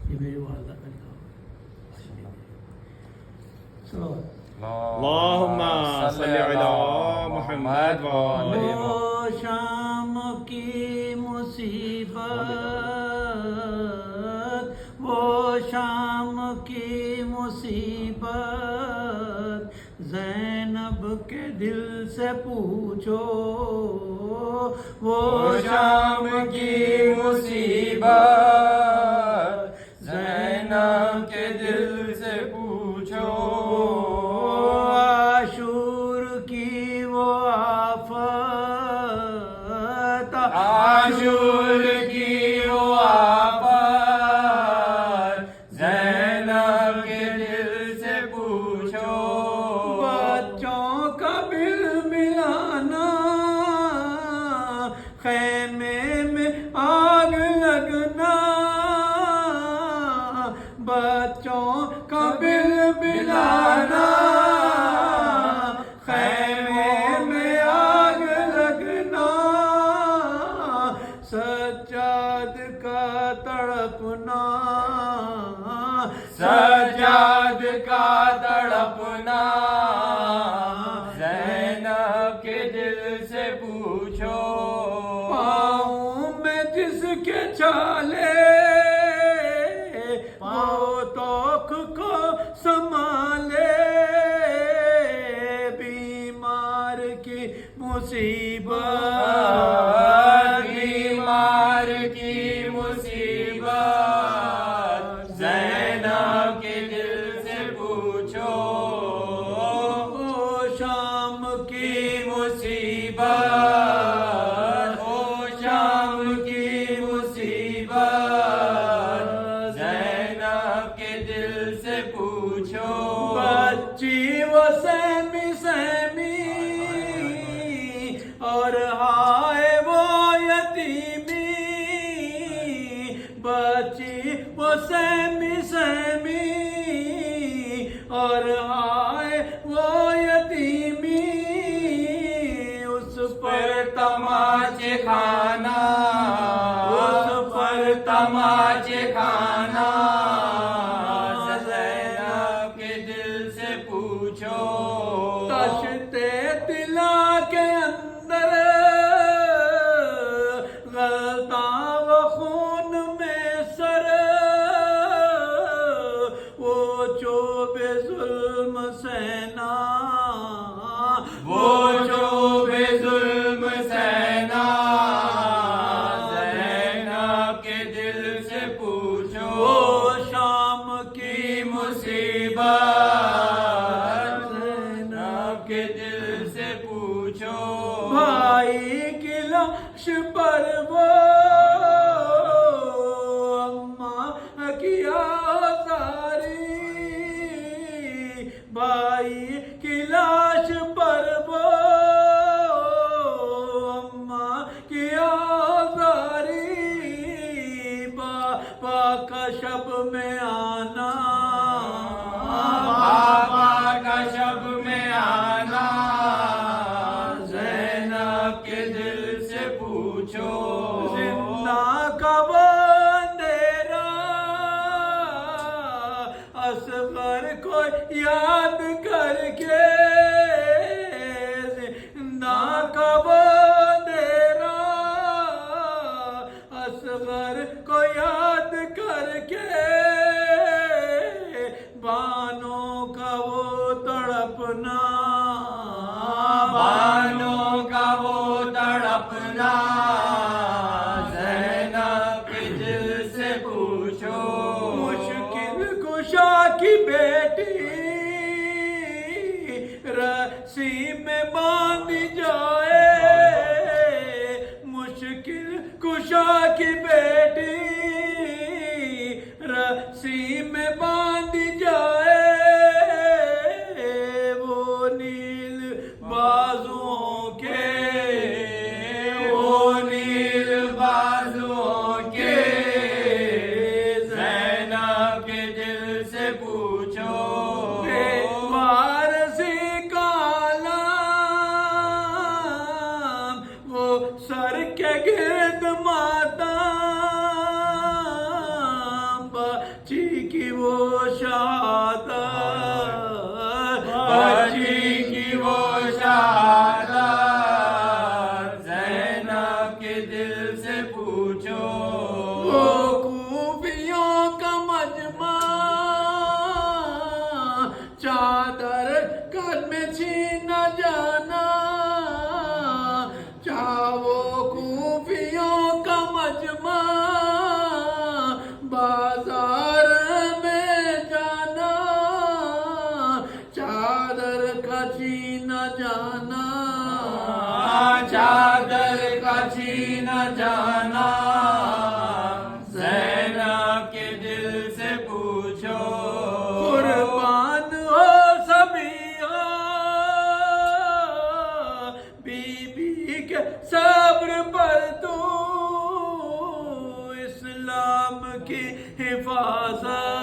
ये मेरी वालदा का निकाह चलो अल्लाहुम्मा सल्ली अला मुहम्मद व आले वो शाम की मुसीबत, वो शाम की मुसीबत, ज़ैनब के दिल से पूछो। वो शाम की मुसीबत ज़ैनब के दिल से पूछो। आशूर की वो आफत, आशूर की वो आफत ज़ैनब के दिल से पूछो। बच्चों का बिल मिलाना, खैमे में आग लगना, बच्चों का बिल मिलाना, खैमे में आग लगना, सज्जाद का तड़पना, सज्जाद का तड़पना ज़ैनब के दिल से पूछो। पाँव में जिसके छाले, पाँव तोख को संभाले, बीमार की मुसीबत, बीमार की मुसीबत ज़ैनब के दिल से पूछो। ओ शाम की मुसीबत, ओ शाम की मुसीबत ज़ैनब के दिल से पूछो। बच्ची वो सहमी सहमी, और हाय वो यतीमी, बच्ची वो सहमी सहमी, और हाय वो यतीमी, उस पर तमाचे खाना, उस पर तमाचे खाना ज़ैनब के दिल से पूछो। तशते तिला के अंदर गलता वो खून में सर, वो चोबे जुल्म सहना, वो जो बेजुल्म सहना ज़ैनब के दिल से पूछो। वो शाम की मुसीबत ज़ैनब के दिल से पूछो। भाई की लाश पर वो अम्मा की आज़ारी, भाई की लाश पर वो अम्मा की आज़ारी, बाबा का शब में आना, बाबा का शब में आना ज़ैनब के दिल से पूछो। जिंदा का वो अंधेरा, असगर को याद करके, जिंदा का वो अंधेरा, असगर को याद करके, बानों का वो तड़पना, बानों का वो तड़पना ज़ैनब के दिल से पूछो। मुश्किल कुशा की बेटी, रस्सी में बांध जाए, मुश्किल कुशा की बेटी, रस्सी में बांध जाए, वो नील बाजुओं के, वो नील बाजुओं के ज़ैनब के दिल से पूछो। वारसी का आलम, वो सर के गिर्द माता, बच्ची की वो शहादत, बच्ची की वो शहादत, ज़ैनब के दिल से पूछो। वो खूबियों का मजमा, चादर कद में छीना जाना, चाहो खूबियों का मजमा, बाजार में जाना, चादर का छीना जाना, चादर का छीन जाना, ज़ैनब के दिल से पूछो। कुर्बान हो सभी हो बीबी के सब्र पर, तू इस्लाम की हिफाजत